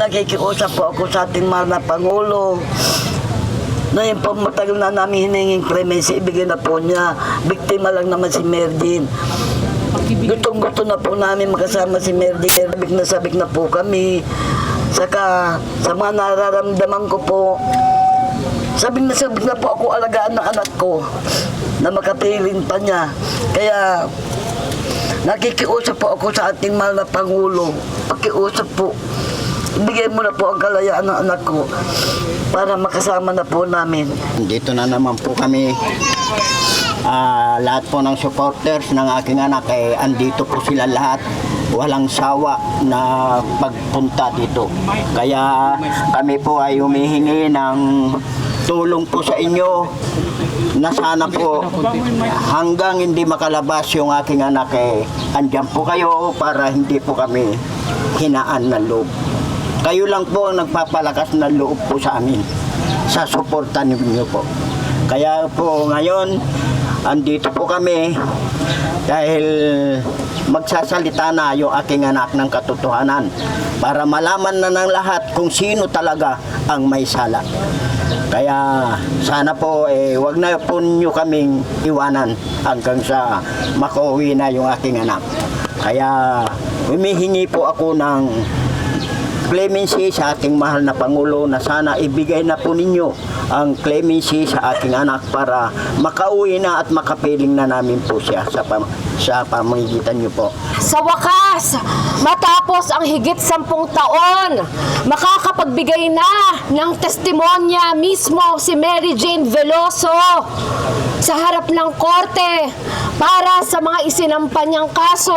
nakikiusap po ako sa ating mahal na Pangulo na yun po matagal na namin hiningin clemency, ibigay na po niya. Biktima lang naman si Merdin. Gustong-gusto na po namin makasama si Merdin. Sabik na po kami. Saka sa mga nararamdaman ko po, sabik na po ako alagaan ng anak ko na makapiling pa niya. Kaya nakikiusap po ako sa ating mahal na Pangulo. Pakiusap po. Ibigay mo na po ang kalayaan ng anak ko para makasama na po namin. Dito na naman po kami. Lahat po ng supporters ng aking anak andito po sila lahat. Walang sawa na pagpunta dito. Kaya kami po ay humihingi ng tulong po sa inyo na sana po hanggang hindi makalabas yung aking anak andyan po kayo para hindi po kami hinaan ng loob. Kayo lang po ang nagpapalakas ng loob po sa amin sa suporta ninyo po. Kaya po ngayon andito po kami dahil magsasalita na yung aking anak ng katotohanan para malaman na ng lahat kung sino talaga ang may sala. Kaya sana po wag na po nyo kaming iwanan hanggang sa makauwi na yung aking anak. Kaya humihingi po ako ng clemency sa ating mahal na Pangulo na sana ibigay na po ninyo ang clemency sa aking anak para makauwi na at makapiling na namin po siya sa pamamagitan niyo po. Sa wakas, matapos ang higit 10 taon, makakapagbigay na ng testimonya mismo si Mary Jane Veloso sa harap ng korte para sa mga isinampa niyang kaso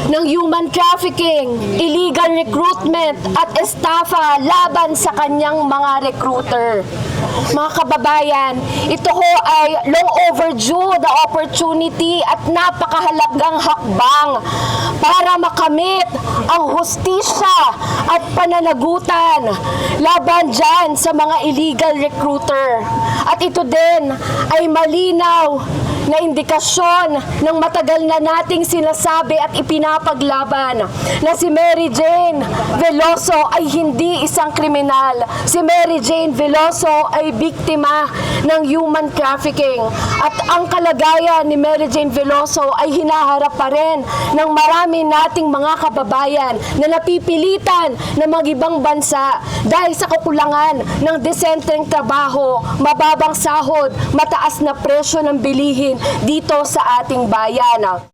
ng human trafficking, illegal recruitment at estafa laban sa kanyang mga recruiter. Mga kababayan, ito ho ay long overdue na opportunity at napakahalagang hakbang para makamit ang hustisya at pananagutan laban dyan sa mga illegal recruiter. At ito din ay malinaw na indikasyon ng matagal na nating sinasabi at ipinapaglaban na si Mary Jane Veloso ay hindi isang kriminal. Si Mary Jane Veloso ay biktima ng human trafficking. At ang kalagayan ni Mary Jane Veloso ay hinaharap pa rin ng marami nating mga kababayan na napipilitan na mag-ibang bansa dahil sa kakulangan ng desenteng trabaho, mababang sahod, mataas na presyo ng bilihin dito sa ating bayan.